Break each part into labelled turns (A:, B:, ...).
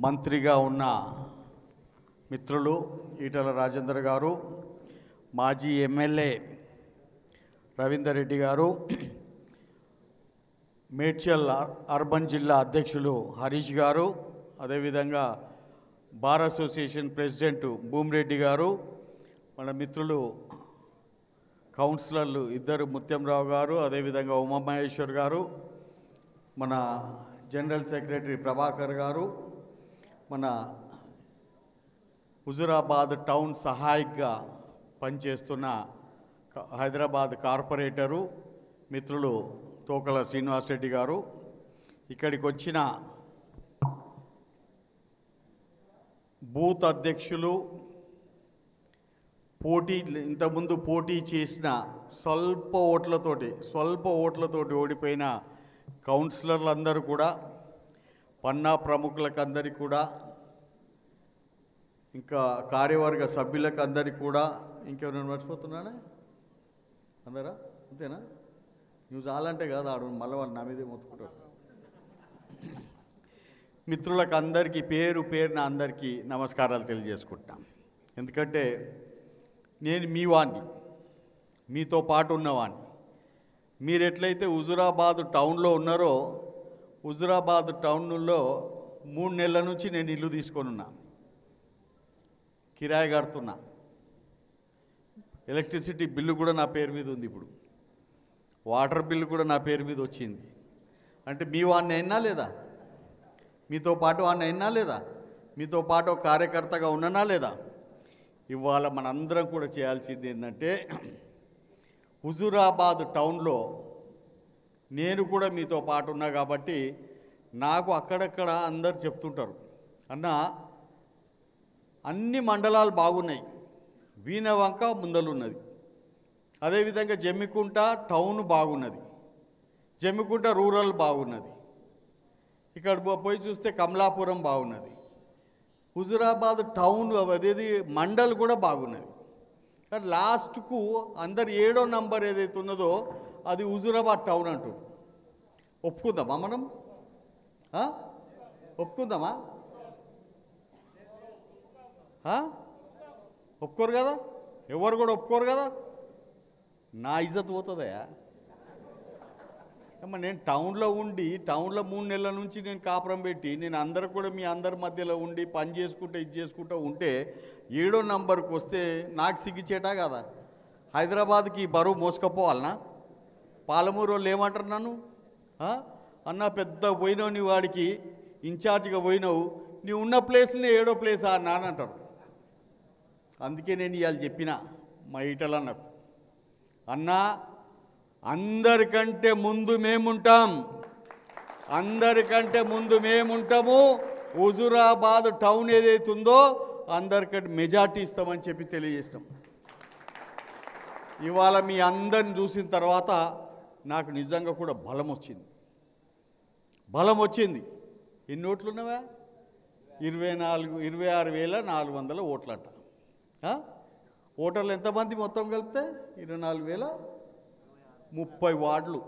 A: మంత్రిగా ఉన్న మిత్రులు ఈటల రాజేందర్ గారు, మాజీ ఎమ్మెల్యే రవీందర్ రెడ్డి గారు, మేడ్చల్ అర్బన్ జిల్లా అధ్యక్షులు హరీష్ గారు, అదేవిధంగా బార్ అసోసియేషన్ ప్రెసిడెంట్ భూమిరెడ్డి గారు, మన మిత్రులు కౌన్సిలర్లు ఇద్దరు ముత్యంరావు గారు, అదేవిధంగా ఉమామహేశ్వర్ గారు, మన జనరల్ సెక్రటరీ ప్రభాకర్ గారు, మన హుజురాబాద్ టౌన్ సహాయక్గా పనిచేస్తున్న హైదరాబాద్ కార్పొరేటరు మిత్రులు తోకల శ్రీనివాసరెడ్డి గారు, ఇక్కడికి వచ్చిన బూత్ అధ్యక్షులు, ఇంతకుముందు పోటీ చేసిన స్వల్ప ఓట్లతోటి ఓడిపోయిన కౌన్సిలర్లందరూ కూడా, పన్నా ప్రముఖులకందరికీ కూడా, ఇంకా కార్యవర్గ సభ్యులకు అందరికీ కూడా, ఇంకెవరైనా మర్చిపోతున్నానే అందరా అంతేనా? నువ్వు చాలంటే కాదు ఆడు మళ్ళీ వాళ్ళు నా మీదే మొత్తుకుంటారు. మిత్రులకు అందరికీ పేరున అందరికీ నమస్కారాలు తెలియజేసుకుంటాం. ఎందుకంటే నేను మీ వాణ్ణి, మీతో పాటు ఉన్నవాణ్ణి. మీరు ఎట్లయితే హుజురాబాద్ టౌన్లో ఉన్నారో, హుజురాబాద్ టౌన్లో 3 నెలల నుంచి నేను ఇల్లు తీసుకొని ఉన్నా, కిరాయి కడుతున్నా. ఎలక్ట్రిసిటీ బిల్లు కూడా నా పేరు మీద ఉంది, ఇప్పుడు వాటర్ బిల్లు కూడా నా పేరు మీద వచ్చింది. అంటే మీ వాడిని అయినా లేదా? మీతో పాటు వాడిని అయినా లేదా? మీతో పాటు కార్యకర్తగా ఉన్ననా లేదా? ఇవాళ మనందరం కూడా చేయాల్సింది ఏంటంటే, హుజురాబాద్ టౌన్లో నేను కూడా మీతో పాటు ఉన్నా కాబట్టి నాకు అక్కడక్కడ అందరు చెప్తుంటారు, అన్న అన్ని మండలాలు బాగున్నాయి, వీణవంక ముందలున్నది, అదేవిధంగా జమ్మికుంట టౌన్ బాగున్నది, జమ్మికుంట రూరల్ బాగున్నది, ఇక్కడ పోయి చూస్తే కమలాపురం బాగున్నది, హుజురాబాద్ టౌన్ అదేది మండల్ కూడా బాగున్నది. కానీ లాస్ట్కు అందరు 7వ నంబర్ ఏదైతే ఉన్నదో అది హుజురాబాద్ టౌన్ అంటారు. ఒప్పుకుందామా మనం? ఒప్పుకుందామా? ఒప్పుకోరు కదా, ఎవరు కూడా ఒప్పుకోరు కదా. నా ఇజ్జత్ పోతుందయా అమ్మ? నేను టౌన్లో ఉండి, టౌన్లో 3 నెలల నుంచి నేను కాపురం పెట్టి, నేను అందరు కూడా మీ అందరి మధ్యలో ఉండి పని చేసుకుంటూ ఇది చేసుకుంటూ ఉంటే 7వ నంబర్కి వస్తే నాకు సిగ్గిచేటా కదా? హైదరాబాద్కి బరువు మోసుకపోవాలనా? పాలమూరు వాళ్ళు ఏమంటారు నన్ను? అన్న పెద్ద పోయినావు, నీ వాడికి ఇన్ఛార్జ్గా పోయినావు, నీ ఉన్న ప్లేస్ని 7వ ప్లేస్ అన్నా అని అంటారు. అందుకే నేను ఇవాళ చెప్పిన మా ఈటలన్నకు, అన్నా అందరికంటే ముందు మేముంటాం, అందరికంటే ముందు మేముంటాము. హుజురాబాద్ టౌన్ ఏదైతే ఉందో అందరికంటే మెజార్టీ ఇస్తామని చెప్పి తెలియజేస్తాం. ఇవాళ మీ అందరిని చూసిన తర్వాత నాకు నిజంగా కూడా బలం వచ్చింది. ఎన్ని ఓట్లు ఉన్నవా? 26,400 ఓట్లంట. ఓటర్లు ఎంతమంది మొత్తం కలిపితే? 24,030 వార్డులు.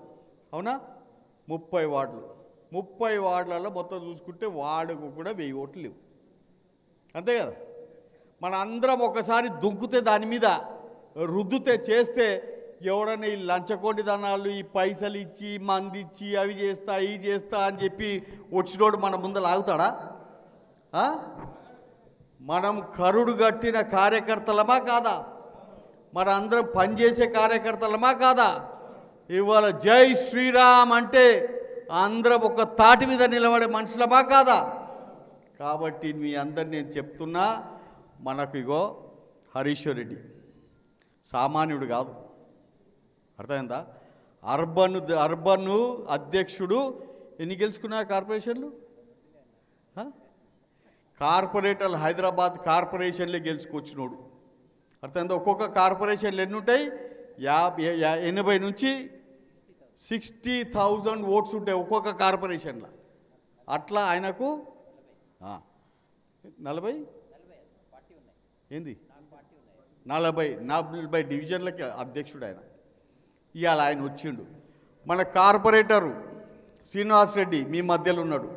A: అవునా? 30 వార్డులు. 30 వార్డులలో మొత్తం చూసుకుంటే వార్డుకు కూడా 1000 ఓట్లు లేవు. అంతే కదా? మన అందరం ఒకసారి దుంకుతే, దాని మీద రుద్దుతే, చేస్తే ఎవడన్నా ఈ లంచకొండిదనాలు, ఈ పైసలు ఇచ్చి మంది ఇచ్చి అవి చేస్తా ఇవి చేస్తా అని చెప్పి వచ్చినోడు మన ముందర ఆగుతాడా? మనం కరుడు గట్టిన కార్యకర్తలమా కాదా? మన అందరం పనిచేసే కార్యకర్తలమా కాదా? ఇవాళ జై శ్రీరామ్ అంటే అందరం ఒక తాటి మీద నిలబడే మనుషులమా కాదా? కాబట్టి మీ అందరు నేను చెప్తున్నా, మనకు ఇగో హరీశ్వర్ రెడ్డి సామాన్యుడు కాదు, అర్థమైందా? అర్బన్ అధ్యక్షుడు. ఎన్ని గెలుచుకున్నా కార్పొరేషన్లు? కార్పొరేటర్లు హైదరాబాద్ కార్పొరేషన్లే గెలుచుకొచ్చినోడు, అర్థమైందా? ఒక్కొక్క కార్పొరేషన్లు ఎన్ని ఉంటాయి? 80 నుంచి 60,000 ఓట్స్ ఉంటాయి ఒక్కొక్క కార్పొరేషన్లో. అట్లా ఆయనకు 40 ఏంది 40 డివిజన్లకి అధ్యక్షుడు ఆయన. ఇవాళ ఆయన వచ్చిండు. మన కార్పొరేటరు శ్రీనివాసరెడ్డి మీ మధ్యలో ఉన్నాడు,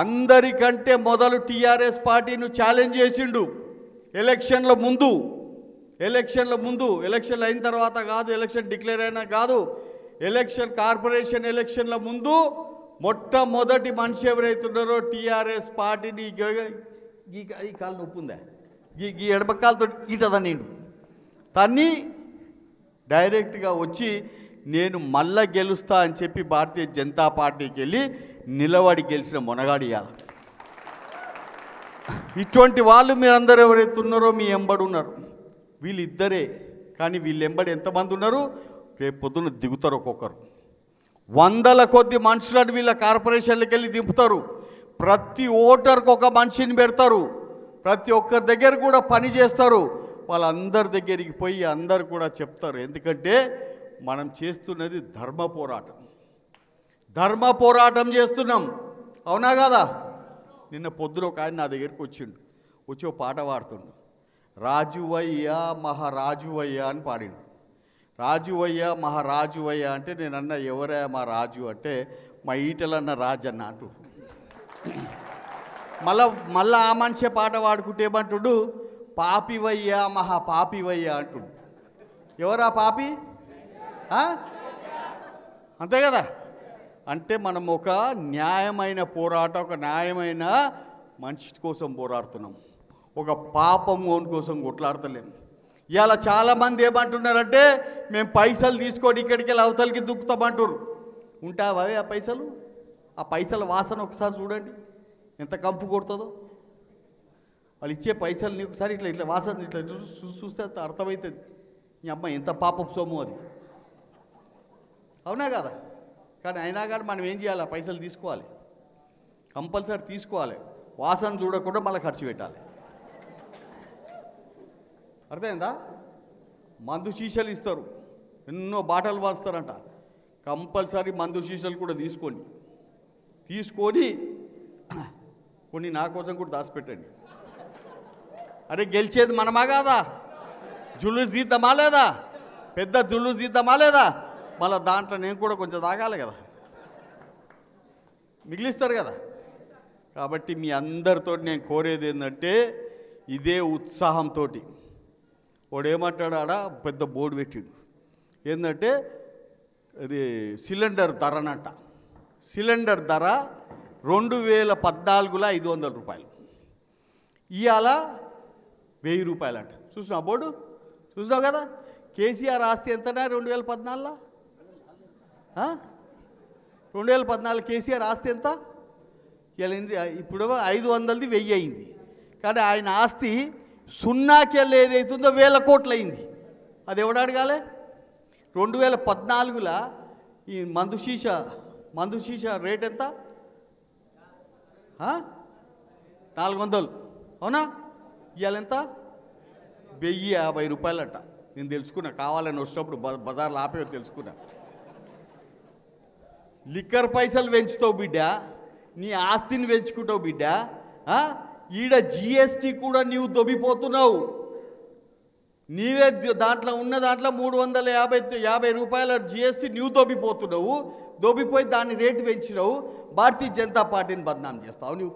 A: అందరికంటే మొదలు టీఆర్ఎస్ పార్టీను ఛాలెంజ్ చేసిండు ఎలక్షన్ల ముందు. ఎలక్షన్లు అయిన తర్వాత కాదు, ఎలక్షన్ డిక్లేర్ అయినా కాదు, కార్పొరేషన్ ఎలక్షన్ల ముందు మొట్టమొదటి మనిషి ఎవరైతే ఉన్నారో టీఆర్ఎస్ పార్టీని ఈ కాలు నొప్పి ఉందా, ఈ ఎడమకాలతో గీటదా నేను తన్ని డైరెక్ట్గా వచ్చి నేను మళ్ళా గెలుస్తా అని చెప్పి భారతీయ జనతా పార్టీకి వెళ్ళి నిలబడి గెలిచిన మొనగాడు ఇవాళ. ఇటువంటి వాళ్ళు మీరందరూ ఎవరైతే ఉన్నారో మీ ఎంబడి ఉన్నారు, వీళ్ళిద్దరే. కానీ వీళ్ళు ఎంబడి ఎంతమంది ఉన్నారు, రేపు పొద్దున్న దిగుతారు. ఒక్కొక్కరు వందల కొద్ది మనుషులను వీళ్ళ కార్పొరేషన్లకు వెళ్ళి దింపుతారు. ప్రతి ఓటర్కి ఒక మనిషిని పెడతారు, ప్రతి ఒక్కరి దగ్గర కూడా పని చేస్తారు. వాళ్ళందరి దగ్గరికి పోయి అందరు కూడా చెప్తారు. ఎందుకంటే మనం చేస్తున్నది ధర్మ పోరాటం చేస్తున్నాం. అవునా కదా? నిన్న పొద్దున ఒక ఆయన నా దగ్గరికి వచ్చి ఒక పాట పాడుతుండు. రాజువయ్యా మహారాజువయ్యా అని పాడిండు. రాజువయ్యా మహారాజువయ్యా అంటే నేనన్న ఎవరా మా రాజు అంటే మా ఈటలన్న రాజు అన్న అంటు. మళ్ళా ఆ మనిషి పాట పాడుకుంటే ఏమంటుడు, పాపివయ్యా మహాపాపివయ్యా అంటుడు. ఎవరా పాపి? అంతే కదా? అంటే మనం ఒక న్యాయమైన పోరాటం, ఒక న్యాయమైన మనిషి కోసం పోరాడుతున్నాం, ఒక పాపం కోసం కొట్లాడతలేం. ఇవాళ చాలామంది ఏమంటున్నారంటే మేము పైసలు తీసుకొని ఇక్కడికి వెళ్ళి అవతలకి దుక్కుతామంటారు. ఉంటావా ఆ పైసల వాసన ఒకసారి చూడండి ఎంత కంపు కొడుతుందో. వాళ్ళు ఇచ్చే పైసలు ఒకసారి ఇట్లా వాసన ఇట్లా చూస్తే అర్థమవుతుంది. ఈ అమ్మ ఎంత పాపపు సొమ్ము అది. అవునా కదా? కానీ అయినా కానీ మనం ఏం చేయాలి, ఆ పైసలు తీసుకోవాలి, కంపల్సరీ తీసుకోవాలి. వాసన చూడకుండా మళ్ళీ ఖర్చు పెట్టాలి. అర్థమైందా? మందు శీషలు ఇస్తారు, ఎన్నో బాటలు వాస్తారంట. కంపల్సరీ మందు శీషలు కూడా తీసుకొని కొన్ని నా కోసం కూడా దాచిపెట్టండి. అరే గెలిచేది మనమా కాదా? జులుస్ తీద్దామా లేదా? పెద్ద జులుస్ తీద్దామా లేదా? మళ్ళీ దాంట్లో నేను కూడా కొంచెం తాగాలి కదా, మిగిలిస్తారు కదా. కాబట్టి మీ అందరితో నేను కోరేది ఏంటంటే ఇదే ఉత్సాహంతో. వాడు ఏమంటాడు, ఆడ పెద్ద బోర్డు పెట్టిండు, ఏంటంటే ఇది సిలిండర్ ధరనంట. సిలిండర్ ధర 2014లో 500 రూపాయలు, ఇవాళ 1000 రూపాయలు అంట. చూసినా బోర్డు? చూసినావు కదా? కేసీఆర్ ఆస్తి ఎంతనా 2014లో? 2014 కేసీఆర్ ఆస్తి ఎంత? ఇప్పుడు 500ది 1000 అయింది. కానీ ఆయన ఆస్తి సున్నాకెళ్ళి ఏదైతుందో 1000 కోట్లు అయింది. అది ఎవడు అడగాలి? 2014లో ఈ మందు శీష రేట్ ఎంత? 400. అవునా? ఇవాళ ఎంత? 1050 రూపాయలంట. నేను తెలుసుకున్నా, కావాలని వచ్చినప్పుడు బజార్లో ఆపే తెలుసుకున్నా. లిక్కర్ పైసలు పెంచుతావు బిడ్డ, నీ ఆస్తిని పెంచుకుంటావు బిడ్డ. ఈడ జిఎస్టీ కూడా నీవు దొబ్బిపోతున్నావు. నీవే దాంట్లో ఉన్న దాంట్లో 350 రూపాయల జిఎస్టీ నీవు దొబ్బిపోతున్నావు. దొబ్బిపోయి దాన్ని రేటు పెంచినావు. భారతీయ జనతా పార్టీని బదనాం చేస్తావు నువ్వు.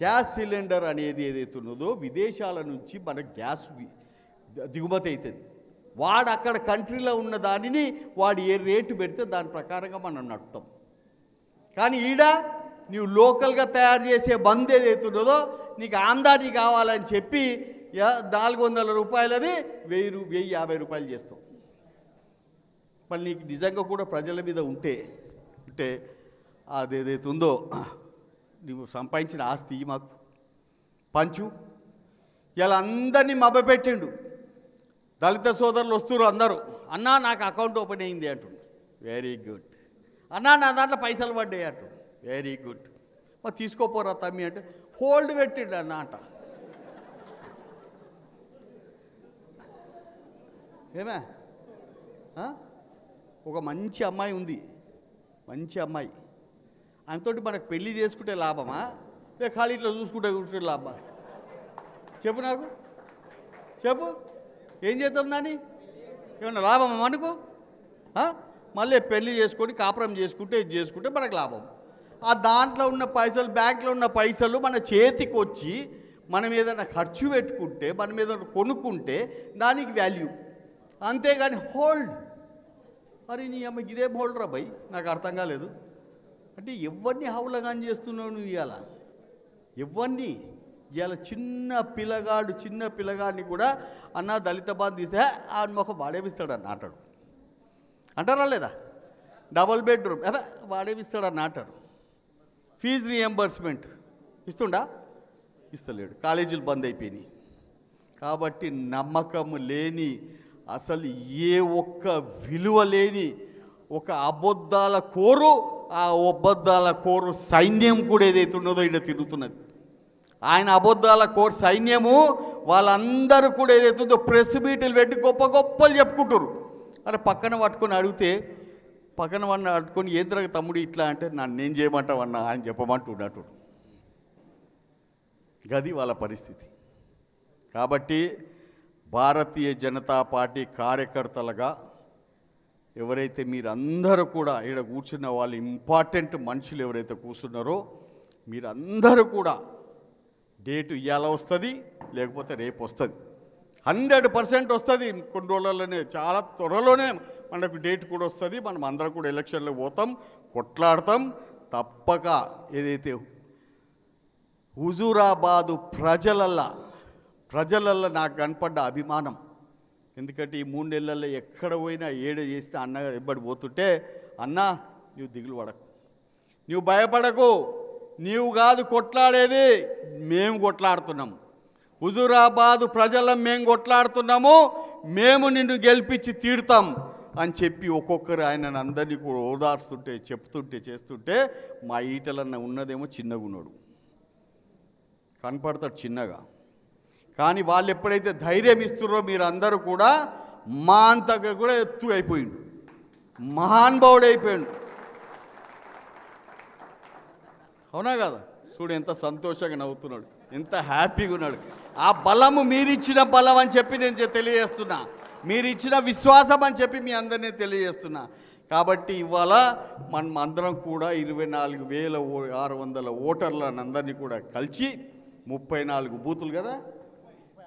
A: గ్యాస్ సిలిండర్ అనేది ఏదైతే ఉన్నదో విదేశాల నుంచి మన గ్యాస్ దిగుమతి అవుతుంది. వాడు అక్కడ కంట్రీలో ఉన్న దానిని వాడు ఏ రేటు పెడితే దాని ప్రకారంగా మనం నడుపుతాం. కానీ ఈడ నువ్వు లోకల్గా తయారు చేసే బంద్ ఏదైతే ఉన్నదో నీకు ఆమ్దాని కావాలని చెప్పి 400 రూపాయలది 1050 రూపాయలు చేస్తావు. మళ్ళీ నీకు నిజంగా కూడా ప్రజల మీద ఉంటే అదేదైతే ఉందో నువ్వు సంపాదించిన ఆస్తి మాకు పంచు. ఇలా అందరినీ మభ్యపెట్టిండు. దళిత సోదరులు వస్తున్నారు అందరూ, అన్నా నాకు అకౌంట్ ఓపెన్ అయింది అంటుండు. Very good. అన్నా నా దాంట్లో పైసలు పడ్డాయి అంటుండు. Very good. మరి తీసుకోపోరా తమ్మి అంటే హోల్డ్ పెట్టిండు అన్న అంట. ఏమే ఒక మంచి అమ్మాయి ఉంది, మంచి అమ్మాయి. ఆమెతోటి మనకు పెళ్ళి చేసుకుంటే లాభమా, లేక ఖాళీ ఇట్లా చూసుకుంటే లాభమా? చెప్పు, నాకు చెప్పు. ఏం చేద్దాం దాన్ని? ఏమన్నా లాభమా మనకు? మళ్ళీ పెళ్ళి చేసుకొని కాపురం చేసుకుంటే ఇది చేసుకుంటే మనకు లాభం. ఆ దాంట్లో ఉన్న పైసలు, బ్యాంక్లో ఉన్న పైసలు మన చేతికి వచ్చి మనం ఏదైనా ఖర్చు పెట్టుకుంటే, మనం ఏదైనా కొనుక్కుంటే దానికి వాల్యూ. అంతేగాని హోల్డ్, అరే నీ అమ్మ ఇదేం హోల్డ్ రా భయ్, నాకు అర్థం కాలేదు. అంటే ఎవరిని హౌలగాని చేస్తున్నావు నువ్వు ఇవాళ? ఎవరిని ఇవాళ? చిన్న పిల్లగాడిని కూడా అన్న దళిత బంధు తీస్తే ఆ మొక్క వాడేపిస్తాడు అన్న అంటాడు. అంటారా లేదా? డబుల్ బెడ్రూమ్ వాడేపిస్తాడు అన్న అంటారు. ఫీజు రియంబర్స్మెంట్ ఇస్తుండా? ఇస్తలేడు. కాలేజీలు బంద్ అయిపోయినాయి. కాబట్టి నమ్మకం లేని, అసలు ఏ ఒక్క విలువ లేని ఒక అబద్ధాల కోరు, ఆ అబద్ధాల కోరు సైన్యం కూడా ఏదైతే ఉన్నదో ఇక్కడ తిరుగుతున్నది. ఆయన అబద్ధాల కోరు సైన్యము వాళ్ళందరూ కూడా ఏదైతుందో ప్రెస్ మీట్లు పెట్టి గొప్పలు చెప్పుకుంటారు. అరే పక్కన పట్టుకొని అడిగితే, పక్కన వాడిని అడుకొని ఏంద్రగ తమ్ముడు ఇట్లా అంటే, నన్నేం చేయమంటావన్నా ఆయన చెప్పమంటున్నట్టు. గది వాళ్ళ పరిస్థితి. కాబట్టి భారతీయ జనతా పార్టీ కార్యకర్తలుగా ఎవరైతే మీరందరూ కూడా ఇక్కడ కూర్చున్న వాళ్ళు ఇంపార్టెంట్ మనుషులు ఎవరైతే కూర్చున్నారో మీరందరూ కూడా డేటు ఇవాళ వస్తుంది, లేకపోతే రేపు వస్తుంది, 100% వస్తుంది. కొన్ని రోజుల్లోనే, చాలా త్వరలోనే మనకు డేట్ కూడా వస్తుంది. మనం అందరం కూడా ఎలక్షన్లో పోతాం, కొట్లాడతాం తప్పక. ఏదైతే హుజూరాబాదు ప్రజలల్లో నాకు కనపడ్డ అభిమానం, ఎందుకంటే ఈ 3 నెలల్లో ఎక్కడ పోయినా ఏడ చేస్తే అన్న ఎబ్బడి పోతుంటే, అన్నా నువ్వు దిగులు పడకు, నువ్వు భయపడకు, నీవు కాదు కొట్లాడేది, మేము కొట్లాడుతున్నాం. హుజూరాబాదు ప్రజలం మేము కొట్లాడుతున్నాము, మేము నిన్ను గెలిపించి తీరుతాం అని చెప్పి ఒక్కొక్కరు ఆయన అందరినీ కూడా ఓదార్స్తుంటే, చెప్తుంటే, చేస్తుంటే, మా ఈటలన్న ఉన్నదేమో చిన్నగా ఉన్నాడు, కనపడతాడు చిన్నగా. కానీ వాళ్ళు ఎప్పుడైతే ధైర్యం ఇస్తున్నారో మీరందరూ కూడా మా అంతగా కూడా ఎత్తు అయిపోయిండు, మహానుభావుడు అయిపోయాడు. అవునా కదా? చూడు ఎంత సంతోషంగా నవ్వుతున్నాడు, ఎంత హ్యాపీగా ఉన్నాడు. ఆ బలము మీరిచ్చిన బలం అని చెప్పి నేను తెలియజేస్తున్నా, మీరిచ్చిన విశ్వాసం అని చెప్పి మీ అందరినీ తెలియజేస్తున్నా. కాబట్టి ఇవాళ మనం అందరం కూడా 24,600 ఓటర్లను అందరినీ కూడా కలిసి 34 బూతులు కదా,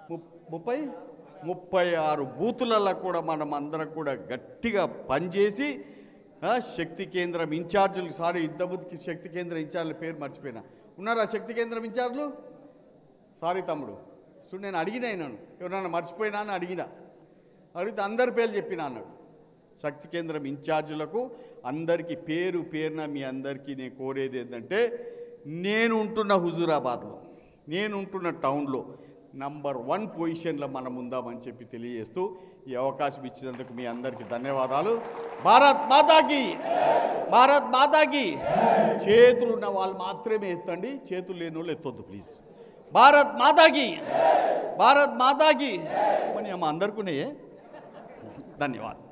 A: 36 బూతులలో కూడా మనం అందరం కూడా గట్టిగా పనిచేసి శక్తి కేంద్రం ఇన్ఛార్జీలు, సారీ ఇంతకుముందుకి శక్తి కేంద్రం ఇన్ఛార్జీల పేరు మర్చిపోయినా, ఉన్నారా శక్తి కేంద్రం ఇన్ఛార్జీలు? సారీ తమ్ముడు, చూడు నేను అడిగినా, నేను ఎవరన్నా మర్చిపోయినా అని అడిగితే అందరి పేర్లు చెప్పినా అన్నాడు. శక్తి కేంద్రం ఇన్ఛార్జీలకు అందరికీ పేరున మీ అందరికీ నేను కోరేది ఏంటంటే, నేను ఉంటున్న హుజూరాబాద్లో, నేను ఉంటున్న టౌన్లో నంబర్ 1 పొజిషన్లో మనం ఉందామని చెప్పి తెలియజేస్తూ ఈ అవకాశం ఇచ్చినందుకు మీ అందరికీ ధన్యవాదాలు. భారత్ మాతాకి, భారత్ మాతాకి. చేతులు ఉన్న వాళ్ళు మాత్రమే ఎత్తండి, చేతులు లేని వాళ్ళు ఎత్తొద్దు ప్లీజ్. భారత్ మాతాకి, భారత్ మాతాకి. మన అందరికీ ధన్యవాదాలు.